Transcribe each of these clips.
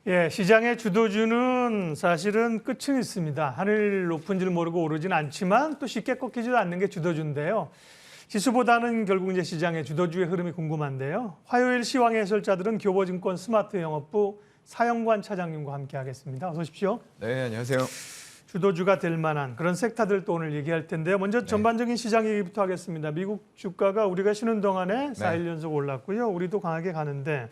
예, 시장의 주도주는 사실은 끝은 있습니다. 하늘 높은 줄 모르고 오르진 않지만 또 쉽게 꺾이지도 않는 게 주도주인데요. 지수보다는 결국 이제 시장의 주도주의 흐름이 궁금한데요. 화요일 시황 해설자들은 교보증권 스마트 영업부 사영관 차장님과 함께하겠습니다. 어서 오십시오. 네, 안녕하세요. 주도주가 될 만한 그런 섹터들도 오늘 얘기할 텐데요. 먼저 전반적인 시장 얘기부터 하겠습니다. 미국 주가가 우리가 쉬는 동안에 4일 연속 올랐고요. 우리도 강하게 가는데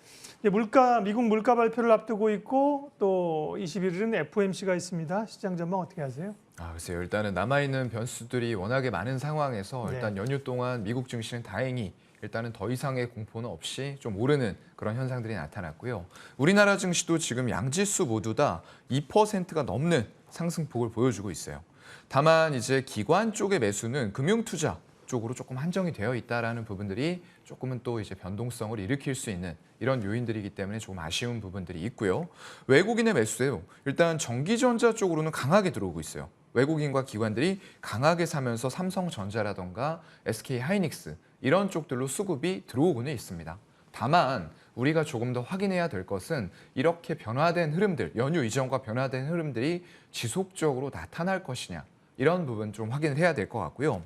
미국 물가 발표를 앞두고 있고 또 21일은 FOMC가 있습니다. 시장 전망 어떻게 하세요? 글쎄요. 일단은 남아있는 변수들이 워낙에 많은 상황에서 네. 일단 연휴 동안 미국 증시는 다행히 일단은 더 이상의 공포는 없이 좀 오르는 그런 현상들이 나타났고요. 우리나라 증시도 지금 양지수 모두 다 2%가 넘는 상승폭을 보여주고 있어요. 다만 이제 기관 쪽의 매수는 금융투자 쪽으로 조금 한정이 되어 있다라는 부분들이 조금은 또 이제 변동성을 일으킬 수 있는 이런 요인들이기 때문에 조금 아쉬운 부분들이 있고요. 외국인의 매수세요. 일단 전기전자 쪽으로는 강하게 들어오고 있어요. 외국인과 기관들이 강하게 사면서 삼성전자라던가 SK하이닉스 이런 쪽들로 수급이 들어오고는 있습니다. 다만 우리가 조금 더 확인해야 될 것은 이렇게 변화된 흐름들, 연휴 이전과 변화된 흐름들이 지속적으로 나타날 것이냐 이런 부분 좀 확인을 해야 될 것 같고요.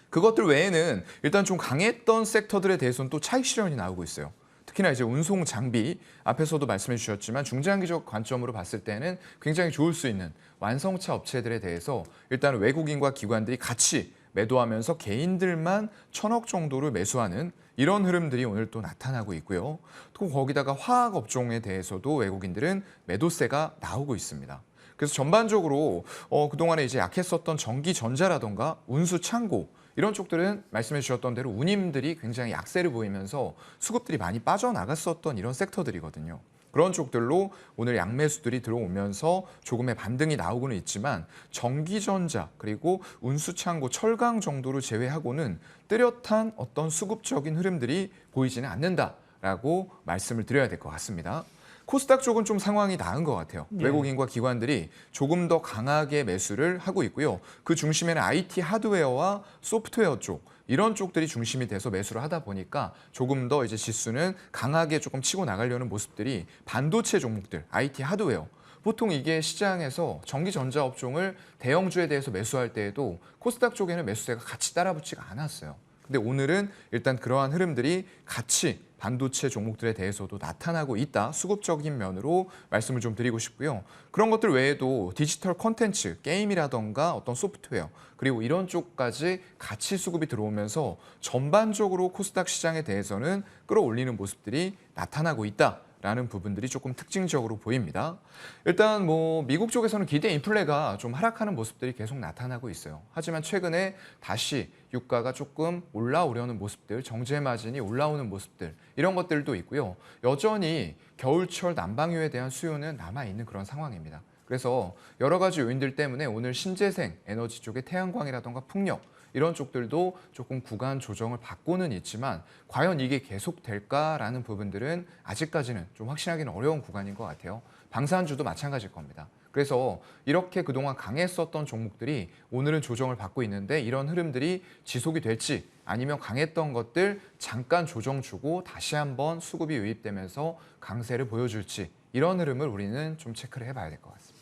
그것들 외에는 일단 좀 강했던 섹터들에 대해서는 또 차익 실현이 나오고 있어요. 특히나 이제 운송 장비 앞에서도 말씀해 주셨지만 중장기적 관점으로 봤을 때는 굉장히 좋을 수 있는 완성차 업체들에 대해서 일단 외국인과 기관들이 같이 매도하면서 개인들만 1,000억 정도를 매수하는 이런 흐름들이 오늘 또 나타나고 있고요. 또 거기다가 화학 업종에 대해서도 외국인들은 매도세가 나오고 있습니다. 그래서 전반적으로 그동안에 이제 약했었던 전기전자라던가 운수창고 이런 쪽들은 말씀해 주셨던 대로 운임들이 굉장히 약세를 보이면서 수급들이 많이 빠져나갔었던 이런 섹터들이거든요. 그런 쪽들로 오늘 양매수들이 들어오면서 조금의 반등이 나오고는 있지만 전기전자 그리고 운수창고 철강 정도를 제외하고는 뚜렷한 어떤 수급적인 흐름들이 보이지는 않는다라고 말씀을 드려야 될 것 같습니다. 코스닥 쪽은 좀 상황이 나은 것 같아요. 외국인과 기관들이 조금 더 강하게 매수를 하고 있고요. 그 중심에는 IT 하드웨어와 소프트웨어 쪽 이런 쪽들이 중심이 돼서 매수를 하다 보니까 조금 더 이제 지수는 강하게 조금 치고 나가려는 모습들이 반도체 종목들, IT 하드웨어 보통 이게 시장에서 전기전자 업종을 대형주에 대해서 매수할 때에도 코스닥 쪽에는 매수세가 같이 따라붙지가 않았어요. 근데 오늘은 일단 그러한 흐름들이 같이 반도체 종목들에 대해서도 나타나고 있다. 수급적인 면으로 말씀을 좀 드리고 싶고요. 그런 것들 외에도 디지털 콘텐츠, 게임이라던가 어떤 소프트웨어 그리고 이런 쪽까지 같이 수급이 들어오면서 전반적으로 코스닥 시장에 대해서는 끌어올리는 모습들이 나타나고 있다. 라는 부분들이 조금 특징적으로 보입니다. 일단 미국 쪽에서는 기대 인플레가 좀 하락하는 모습들이 계속 나타나고 있어요. 하지만 최근에 다시 유가가 조금 올라오려는 모습들, 정제 마진이 올라오는 모습들 이런 것들도 있고요. 여전히 겨울철 난방유에 대한 수요는 남아있는 그런 상황입니다. 그래서 여러 가지 요인들 때문에 오늘 신재생 에너지 쪽의 태양광이라던가 풍력 이런 쪽들도 조금 구간 조정을 받고는 있지만 과연 이게 계속될까라는 부분들은 아직까지는 좀 확신하기는 어려운 구간인 것 같아요. 방산주도 마찬가지일 겁니다. 그래서 이렇게 그동안 강했었던 종목들이 오늘은 조정을 받고 있는데 이런 흐름들이 지속이 될지 아니면 강했던 것들 잠깐 조정 주고 다시 한번 수급이 유입되면서 강세를 보여줄지 이런 흐름을 우리는 좀 체크를 해봐야 될 것 같습니다.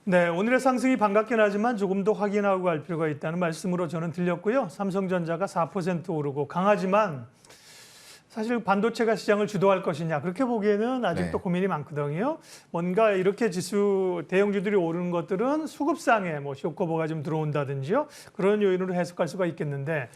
네, 오늘의 상승이 반갑긴 하지만 조금 더 확인하고 갈 필요가 있다는 말씀으로 저는 들렸고요. 삼성전자가 4% 오르고 강하지만 사실 반도체가 시장을 주도할 것이냐 그렇게 보기에는 아직도 고민이 많거든요. 뭔가 이렇게 지수 대형주들이 오르는 것들은 수급상에 쇼커버가 좀 들어온다든지요. 그런 요인으로 해석할 수가 있겠는데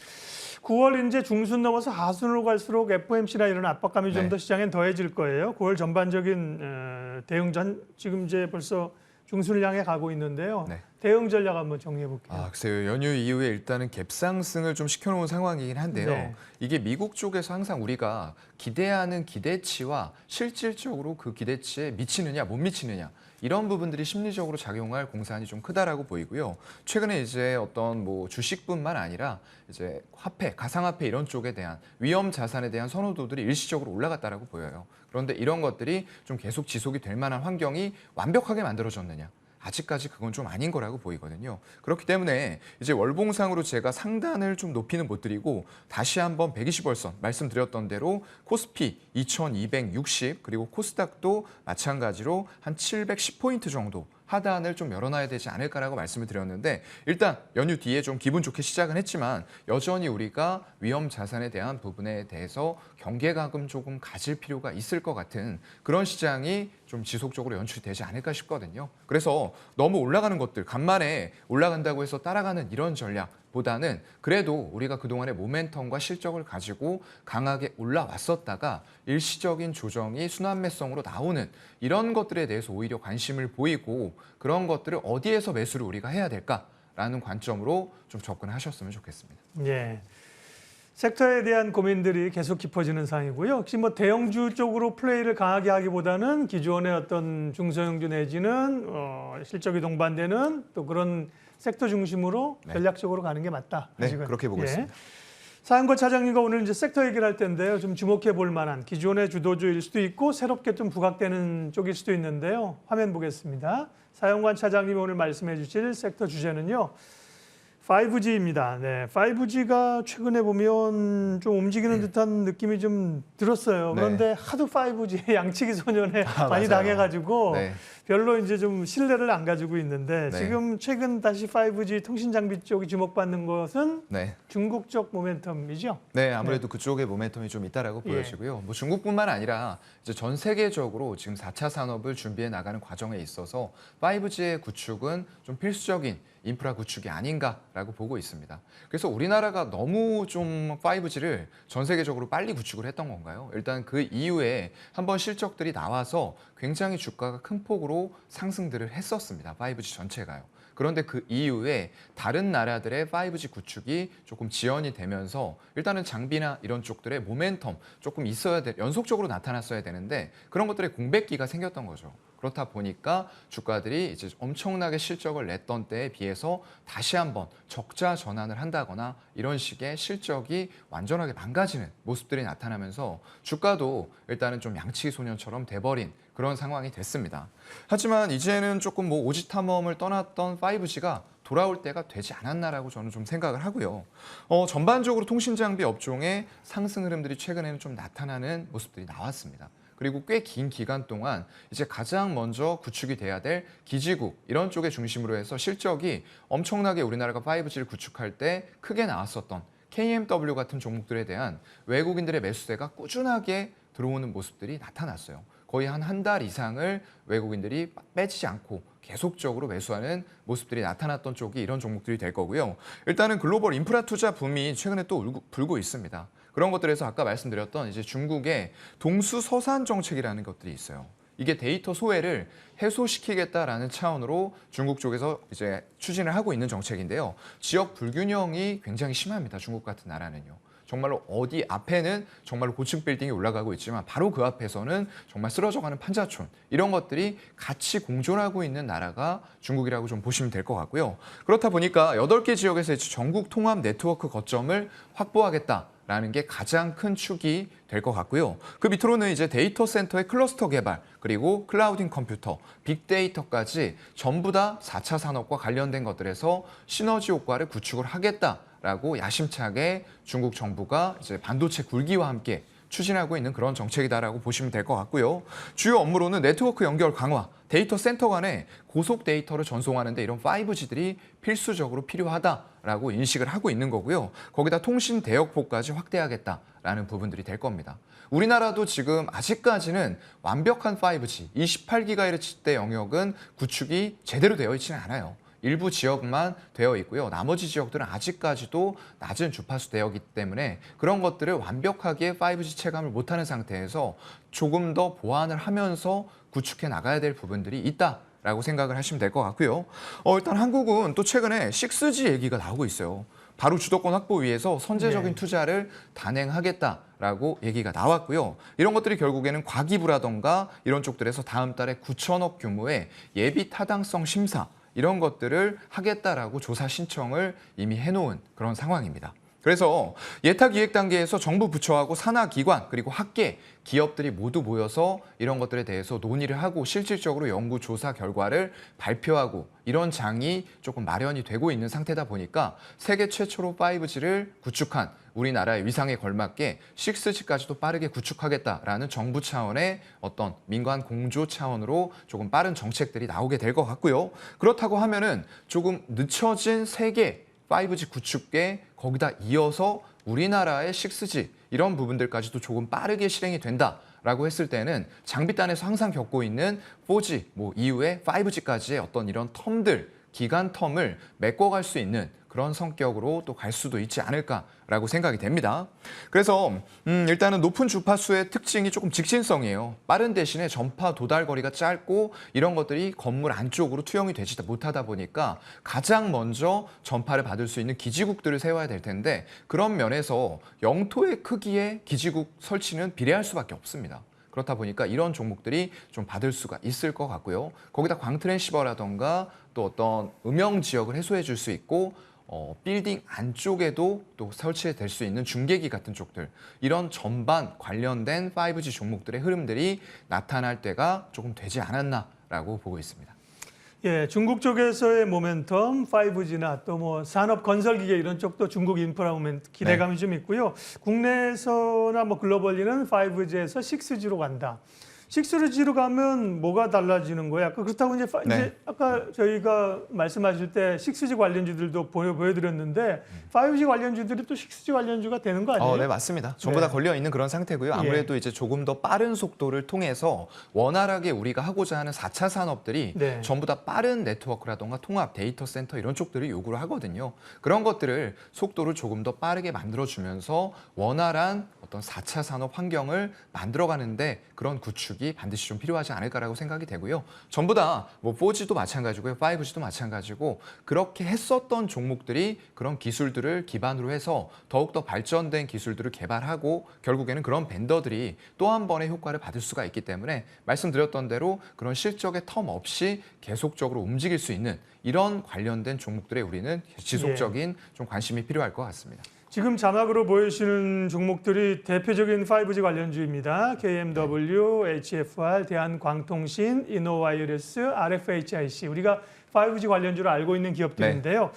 9월 이제 중순 넘어서 하순으로 갈수록 FOMC나 이런 압박감이 좀 더 시장엔 더해질 거예요. 9월 전반적인 대응전 지금 이제 벌써 중순을 향해 가고 있는데요. 대응 전략 한번 정리해 볼게요. 글쎄요. 연휴 이후에 일단은 갭상승을 좀 시켜놓은 상황이긴 한데요. 이게 미국 쪽에서 항상 우리가 기대하는 기대치와 실질적으로 그 기대치에 미치느냐 못 미치느냐 이런 부분들이 심리적으로 작용할 공산이 좀 크다라고 보이고요. 최근에 이제 어떤 주식뿐만 아니라 이제 화폐, 가상화폐 이런 쪽에 대한 위험 자산에 대한 선호도들이 일시적으로 올라갔다라고 보여요. 그런데 이런 것들이 좀 계속 지속이 될 만한 환경이 완벽하게 만들어졌느냐? 아직까지 그건 좀 아닌 거라고 보이거든요. 그렇기 때문에 이제 월봉상으로 제가 상단을 좀 높이는 못 드리고 다시 한번 120월선 말씀드렸던 대로 코스피 2260 그리고 코스닥도 마찬가지로 한 710포인트 정도 하단을 좀 열어놔야 되지 않을까라고 말씀을 드렸는데 일단 연휴 뒤에 좀 기분 좋게 시작은 했지만 여전히 우리가 위험 자산에 대한 부분에 대해서 경계감은 조금 가질 필요가 있을 것 같은 그런 시장이 좀 지속적으로 연출되지 않을까 싶거든요. 그래서 너무 올라가는 것들 간만에 올라간다고 해서 따라가는 이런 전략보다는 그래도 우리가 그동안의 모멘텀과 실적을 가지고 강하게 올라왔었다가 일시적인 조정이 순환매성으로 나오는 이런 것들에 대해서 오히려 관심을 보이고 그런 것들을 어디에서 매수를 우리가 해야 될까라는 관점으로 좀 접근하셨으면 좋겠습니다. 예. 섹터에 대한 고민들이 계속 깊어지는 상황이고요. 혹시 뭐 대형주 쪽으로 플레이를 강하게 하기보다는 기존의 어떤 중소형주 내지는 실적이 동반되는 또 그런 섹터 중심으로 네. 전략적으로 가는 게 맞다. 네, 아직은. 그렇게 보고 있습니다. 사연과 차장님과 오늘 이제 섹터 얘기를 할 텐데요. 좀 주목해 볼 만한 기존의 주도주일 수도 있고 새롭게 좀 부각되는 쪽일 수도 있는데요. 화면 보겠습니다. 사연관 차장님이 오늘 말씀해 주실 섹터 주제는요. 5G입니다. 네, 5G가 최근에 보면 좀 움직이는 듯한 느낌이 좀 들었어요. 네. 그런데 하도 5G의 양치기 소년에 많이 맞아요. 당해가지고 네. 별로 이제 좀 신뢰를 안 가지고 있는데 네. 지금 최근 다시 5G 통신 장비 쪽이 주목받는 것은 네. 중국 쪽 모멘텀이죠. 네, 아무래도 그쪽에 모멘텀이 좀 있다라고 예. 보여지고요. 뭐 중국뿐만 아니라 이제 전 세계적으로 지금 4차 산업을 준비해 나가는 과정에 있어서 5G의 구축은 좀 필수적인 인프라 구축이 아닌가라고 보고 있습니다. 그래서 우리나라가 너무 좀 5G를 전 세계적으로 빨리 구축을 했던 건가요? 일단 그 이후에 한번 실적들이 나와서 굉장히 주가가 큰 폭으로 상승들을 했었습니다. 5G 전체가요. 그런데 그 이후에 다른 나라들의 5G 구축이 조금 지연이 되면서 일단은 장비나 이런 쪽들의 모멘텀 조금 있어야 돼, 연속적으로 나타났어야 되는데 그런 것들의 공백기가 생겼던 거죠. 그렇다 보니까 주가들이 이제 엄청나게 실적을 냈던 때에 비해서 다시 한번 적자 전환을 한다거나 이런 식의 실적이 완전하게 망가지는 모습들이 나타나면서 주가도 일단은 좀 양치기 소년처럼 돼버린 그런 상황이 됐습니다. 하지만 이제는 조금 뭐 오지 탐험을 떠났던 5G가 돌아올 때가 되지 않았나라고 저는 좀 생각을 하고요. 전반적으로 통신장비 업종의 상승 흐름들이 최근에는 좀 나타나는 모습들이 나왔습니다. 그리고 꽤 긴 기간 동안 이제 가장 먼저 구축이 돼야 될 기지국 이런 쪽에 중심으로 해서 실적이 엄청나게 우리나라가 5G를 구축할 때 크게 나왔었던 KMW 같은 종목들에 대한 외국인들의 매수세가 꾸준하게 들어오는 모습들이 나타났어요. 거의 한 달 이상을 외국인들이 빼지지 않고 계속적으로 매수하는 모습들이 나타났던 쪽이 이런 종목들이 될 거고요. 일단은 글로벌 인프라 투자 붐이 최근에 또 불고 있습니다. 그런 것들에서 아까 말씀드렸던 이제 중국의 동수서산 정책이라는 것들이 있어요. 이게 데이터 소외를 해소시키겠다라는 차원으로 중국 쪽에서 이제 추진을 하고 있는 정책인데요. 지역 불균형이 굉장히 심합니다. 중국 같은 나라는요. 정말로 어디 앞에는 정말로 고층 빌딩이 올라가고 있지만 바로 그 앞에서는 정말 쓰러져가는 판자촌 이런 것들이 같이 공존하고 있는 나라가 중국이라고 좀 보시면 될 것 같고요. 그렇다 보니까 8개 지역에서 전국 통합 네트워크 거점을 확보하겠다라는 게 가장 큰 축이 될 것 같고요. 그 밑으로는 이제 데이터 센터의 클러스터 개발, 그리고 클라우딩 컴퓨터, 빅데이터까지 전부 다 4차 산업과 관련된 것들에서 시너지 효과를 구축을 하겠다라고 야심차게 중국 정부가 이제 반도체 굴기와 함께 추진하고 있는 그런 정책이다라고 보시면 될 것 같고요. 주요 업무로는 네트워크 연결 강화, 데이터 센터 간에 고속 데이터를 전송하는데 이런 5G들이 필수적으로 필요하다라고 인식을 하고 있는 거고요. 거기다 통신 대역폭까지 확대하겠다라는 부분들이 될 겁니다. 우리나라도 지금 아직까지는 완벽한 5G, 28GHz대 영역은 구축이 제대로 되어 있지는 않아요. 일부 지역만 되어 있고요. 나머지 지역들은 아직까지도 낮은 주파수 대역이기 때문에 그런 것들을 완벽하게 5G 체감을 못하는 상태에서 조금 더 보완을 하면서 구축해 나가야 될 부분들이 있다라고 생각을 하시면 될 것 같고요. 일단 한국은 또 최근에 6G 얘기가 나오고 있어요. 바로 주도권 확보 위해서 선제적인 투자를 단행하겠다라고 얘기가 나왔고요. 이런 것들이 결국에는 과기부라던가 이런 쪽들에서 다음 달에 9천억 규모의 예비 타당성 심사 이런 것들을 하겠다라고 조사 신청을 이미 해놓은 그런 상황입니다. 그래서 예타 기획 단계에서 정부 부처하고 산하기관 그리고 학계, 기업들이 모두 모여서 이런 것들에 대해서 논의를 하고 실질적으로 연구 조사 결과를 발표하고 이런 장이 조금 마련이 되고 있는 상태다 보니까 세계 최초로 5G를 구축한 우리나라의 위상에 걸맞게 6G까지도 빠르게 구축하겠다라는 정부 차원의 어떤 민관 공조 차원으로 조금 빠른 정책들이 나오게 될 것 같고요. 그렇다고 하면은 조금 늦춰진 세계 5G 구축에 거기다 이어서 우리나라의 6G 이런 부분들까지도 조금 빠르게 실행이 된다라고 했을 때는 장비단에서 항상 겪고 있는 4G 이후에 5G까지의 어떤 이런 텀들, 기간 텀을 메꿔갈 수 있는 그런 성격으로 또 갈 수도 있지 않을까라고 생각이 됩니다. 그래서 일단은 높은 주파수의 특징이 조금 직진성이에요. 빠른 대신에 전파 도달 거리가 짧고 이런 것들이 건물 안쪽으로 투영이 되지 못하다 보니까 가장 먼저 전파를 받을 수 있는 기지국들을 세워야 될 텐데 그런 면에서 영토의 크기에 기지국 설치는 비례할 수밖에 없습니다. 그렇다 보니까 이런 종목들이 좀 받을 수가 있을 것 같고요. 거기다 광트랜시버라던가 또 어떤 음영 지역을 해소해 줄 수 있고 빌딩 안쪽에도 또 설치될 수 있는 중계기 같은 쪽들 이런 전반 관련된 5G 종목들의 흐름들이 나타날 때가 조금 되지 않았나라고 보고 있습니다. 예, 중국 쪽에서의 모멘텀, 5G나 또 뭐 산업 건설기계 이런 쪽도 중국 인프라 모멘트 기대감이 좀 있고요. 국내에서나 뭐 글로벌리는 5G에서 6G로 간다. 6G로 가면 뭐가 달라지는 거야? 그렇다고 이제, 이제 아까 저희가 말씀하실 때 6G 관련주들도 보여드렸는데 5G 관련주들이 또 6G 관련주가 되는 거 아니에요? 네, 맞습니다. 전부 다 걸려 있는 그런 상태고요. 아무래도 이제 조금 더 빠른 속도를 통해서 원활하게 우리가 하고자 하는 4차 산업들이 전부 다 빠른 네트워크라던가 통합, 데이터 센터 이런 쪽들을 요구를 하거든요. 그런 것들을 속도를 조금 더 빠르게 만들어주면서 원활한 어떤 4차 산업 환경을 만들어가는데 그런 구축이 반드시 좀 필요하지 않을까라고 생각이 되고요. 전부 다 뭐 4G도 마찬가지고요. 5G도 마찬가지고 그렇게 했었던 종목들이 그런 기술들을 기반으로 해서 더욱더 발전된 기술들을 개발하고 결국에는 그런 벤더들이 또 한 번의 효과를 받을 수가 있기 때문에 말씀드렸던 대로 그런 실적의 텀 없이 계속적으로 움직일 수 있는 이런 관련된 종목들에 우리는 지속적인 좀 관심이 필요할 것 같습니다. 지금 자막으로 보이시는 종목들이 대표적인 5G 관련주입니다. KMW, HFR, 대한광통신, 이노와이어리스, RFHIC. 우리가 5G 관련주로 알고 있는 기업들인데요.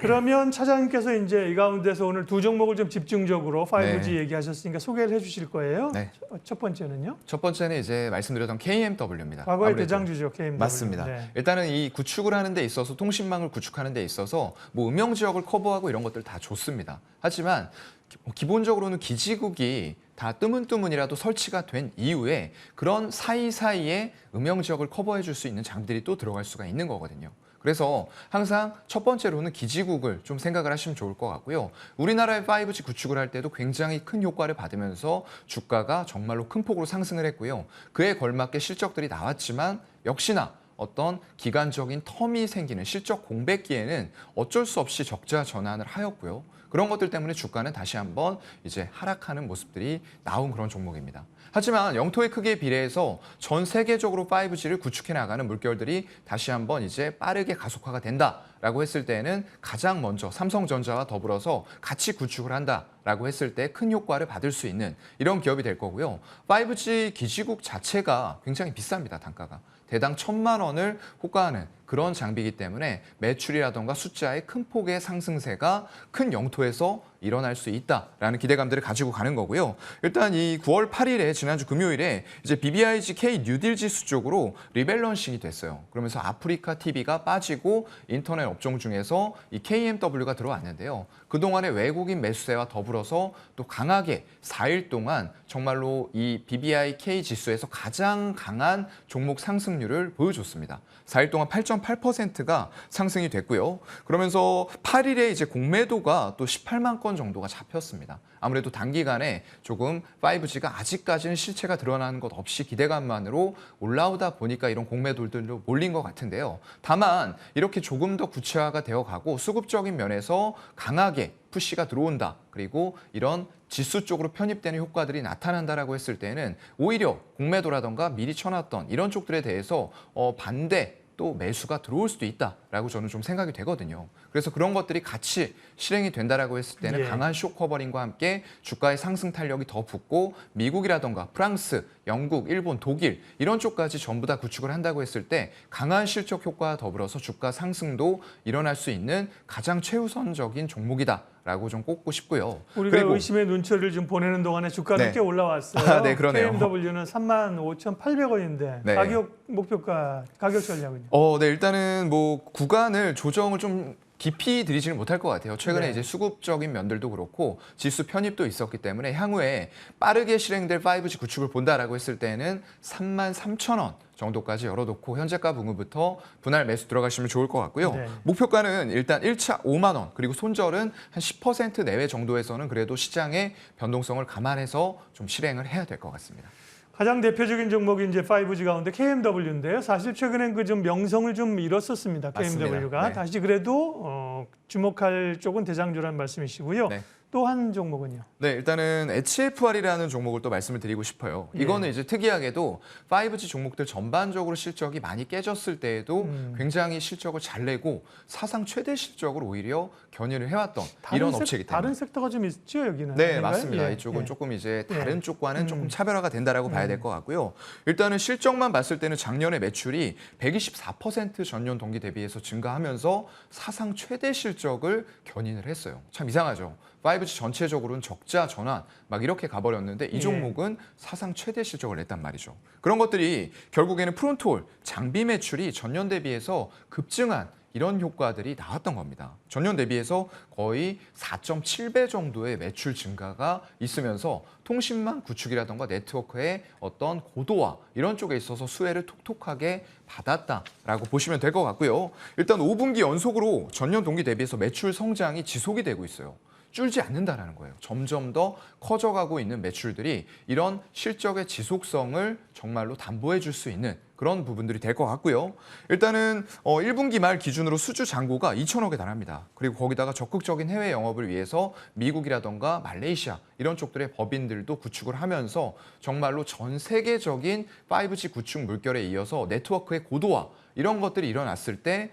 그러면 차장님께서 이제 이 가운데서 오늘 두 종목을 좀 집중적으로 5G 얘기하셨으니까 소개를 해주실 거예요. 첫 번째는요? 첫 번째는 이제 말씀드렸던 KMW입니다. 과거의 대장주죠, KMW. 맞습니다. 일단은 이 구축을 하는 데 있어서 통신망을 구축하는 데 있어서 뭐 음영 지역을 커버하고 이런 것들 다 좋습니다. 하지만 기본적으로는 기지국이 다 뜨문뜨문이라도 설치가 된 이후에 그런 사이사이에 음영 지역을 커버해 줄 수 있는 장비들이 또 들어갈 수가 있는 거거든요. 그래서 항상 첫 번째로는 기지국을 좀 생각을 하시면 좋을 것 같고요. 우리나라의 5G 구축을 할 때도 굉장히 큰 효과를 받으면서 주가가 정말로 큰 폭으로 상승을 했고요. 그에 걸맞게 실적들이 나왔지만 역시나 어떤 기간적인 텀이 생기는 실적 공백기에는 어쩔 수 없이 적자 전환을 하였고요. 그런 것들 때문에 주가는 다시 한번 이제 하락하는 모습들이 나온 그런 종목입니다. 하지만 영토의 크기에 비례해서 전 세계적으로 5G를 구축해 나가는 물결들이 다시 한번 이제 빠르게 가속화가 된다라고 했을 때는 가장 먼저 삼성전자와 더불어서 같이 구축을 한다라고 했을 때 큰 효과를 받을 수 있는 이런 기업이 될 거고요. 5G 기지국 자체가 굉장히 비쌉니다, 단가가. 대당 1,000만 원을 호가하는 그런 장비이기 때문에 매출이라던가 숫자의 큰 폭의 상승세가 큰 영토에서 일어날 수 있다라는 기대감들을 가지고 가는 거고요. 일단 이 9월 8일에 지난주 금요일에 이제 BBIG K 뉴딜 지수 쪽으로 리밸런싱이 됐어요. 그러면서 아프리카 TV가 빠지고 인터넷 업종 중에서 이 KMW가 들어왔는데요. 그동안의 외국인 매수세와 더불어서 또 강하게 4일 동안 정말로 이 BBIK 지수에서 가장 강한 종목 상승률을 보여줬습니다. 4일 동안 8.8%가 상승이 됐고요. 그러면서 8일에 이제 공매도가 또 18만 건 정도가 잡혔습니다. 아무래도 단기간에 조금 5G가 아직까지는 실체가 드러나는 것 없이 기대감만으로 올라오다 보니까 이런 공매도들도 몰린 것 같은데요. 다만 이렇게 조금 더 구체화가 되어가고 수급적인 면에서 강하게 푸시가 들어온다. 그리고 이런 지수 쪽으로 편입되는 효과들이 나타난다라고 했을 때는 오히려 공매도라던가 미리 쳐놨던 이런 쪽들에 대해서 반대 또 매수가 들어올 수도 있다라고 저는 좀 생각이 되거든요. 그래서 그런 것들이 같이 실행이 된다라고 했을 때는 예. 강한 쇼 커버링과 함께 주가의 상승 탄력이 더 붙고 미국이라던가 프랑스, 영국, 일본, 독일 이런 쪽까지 전부 다 구축을 한다고 했을 때 강한 실적 효과와 더불어서 주가 상승도 일어날 수 있는 가장 최우선적인 종목이다라고 좀 꼽고 싶고요. 우리가 그리고 의심의 눈초리를 좀 보내는 동안에 주가는 네. 꽤 올라왔어요. 아, 네, 그러네요. KMW는 35,800원인데 네. 목표가 가격 전략은요? 네, 일단은 뭐 구간을 조정을 좀 깊이 들이지는 못할 것 같아요. 최근에 네. 이제 수급적인 면들도 그렇고 지수 편입도 있었기 때문에 향후에 빠르게 실행될 5G 구축을 본다라고 했을 때는 33,000원 정도까지 열어놓고 현재가 부분부터 분할 매수 들어가시면 좋을 것 같고요. 네. 목표가는 일단 1차 5만 원 그리고 손절은 한 10% 내외 정도에서는 그래도 시장의 변동성을 감안해서 좀 실행을 해야 될 것 같습니다. 가장 대표적인 종목이 이제 5G 가운데 KMW인데요. 사실 최근엔 그 좀 명성을 좀 잃었었습니다. 맞습니다. KMW가 네. 다시 그래도 주목할 쪽은 대장주라는 말씀이시고요. 네. 또 한 종목은요. 네, 일단은 HFR이라는 종목을 또 말씀을 드리고 싶어요. 이거는 이제 특이하게도 5G 종목들 전반적으로 실적이 많이 깨졌을 때에도 굉장히 실적을 잘 내고 사상 최대 실적을 오히려 견인을 해왔던 이런 업체이기 때문에. 다른 섹터가 좀 있죠, 여기는. 네, 아닌가요? 맞습니다. 예, 이쪽은 예. 조금 이제 다른 쪽과는 조금 음. 차별화가 된다라고 봐야 될 것 같고요. 일단은 실적만 봤을 때는 작년에 매출이 124% 전년 동기 대비해서 증가하면서 사상 최대 실적을 견인을 했어요. 참 이상하죠. 5G 전체적으로는 적자 전환 막 이렇게 가버렸는데 이 종목은 사상 최대 실적을 냈단 말이죠. 그런 것들이 결국에는 프론트홀 장비 매출이 전년 대비해서 급증한 이런 효과들이 나왔던 겁니다. 전년 대비해서 거의 4.7배 정도의 매출 증가가 있으면서 통신망 구축이라던가 네트워크의 어떤 고도화 이런 쪽에 있어서 수혜를 톡톡하게 받았다라고 보시면 될 것 같고요. 일단 5분기 연속으로 전년 동기 대비해서 매출 성장이 지속이 되고 있어요. 줄지 않는다라는 거예요. 점점 더 커져가고 있는 매출들이 이런 실적의 지속성을 정말로 담보해 줄 수 있는 그런 부분들이 될 것 같고요. 일단은 1분기 말 기준으로 수주 잔고가 2천억에 달합니다. 그리고 거기다가 적극적인 해외 영업을 위해서 미국이라던가 말레이시아 이런 쪽들의 법인들도 구축을 하면서 정말로 전 세계적인 5G 구축 물결에 이어서 네트워크의 고도화 이런 것들이 일어났을 때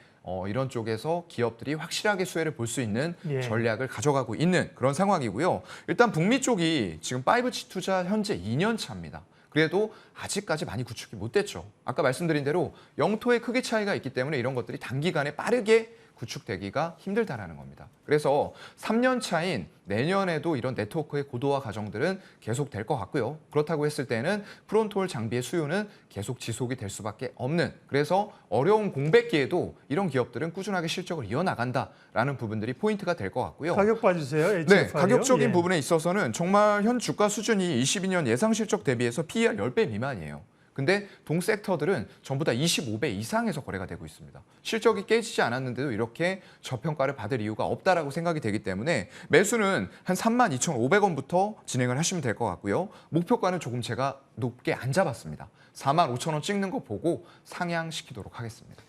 이런 쪽에서 기업들이 확실하게 수혜를 볼 수 있는 전략을 가져가고 있는 그런 상황이고요. 일단 북미 쪽이 지금 5G 투자 현재 2년 차입니다. 그래도 아직까지 많이 구축이 못 됐죠. 아까 말씀드린 대로 영토의 크기 차이가 있기 때문에 이런 것들이 단기간에 빠르게 구축되기가 힘들다라는 겁니다. 그래서 3년 차인 내년에도 이런 네트워크의 고도화 과정들은 계속 될 것 같고요. 그렇다고 했을 때는 프론트홀 장비의 수요는 계속 지속이 될 수밖에 없는 그래서 어려운 공백기에도 이런 기업들은 꾸준하게 실적을 이어나간다라는 부분들이 포인트가 될 것 같고요. 가격 봐주세요. HFR이요. 네, 가격적인 부분에 있어서는 정말 현 주가 수준이 22년 예상 실적 대비해서 PER 10배 미만이에요. 근데 동 섹터들은 전부 다 25배 이상에서 거래가 되고 있습니다. 실적이 깨지지 않았는데도 이렇게 저평가를 받을 이유가 없다라고 생각이 되기 때문에 매수는 한 32,500원부터 진행을 하시면 될 것 같고요. 목표가는 조금 제가 높게 안 잡았습니다. 45,000원 찍는 거 보고 상향시키도록 하겠습니다.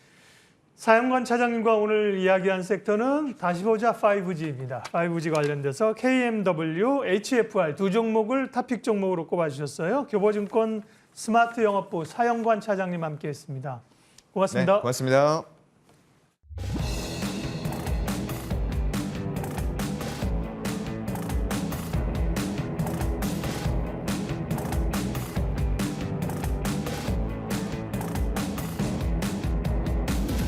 사영관 차장님과 오늘 이야기한 섹터는 다시 보자 5G입니다. 5G 관련돼서 KMW, HFR 두 종목을 탑픽 종목으로 꼽아주셨어요. 교보증권 스마트 영업부 사영관 차장님 함께했습니다. 고맙습니다. 네, 고맙습니다.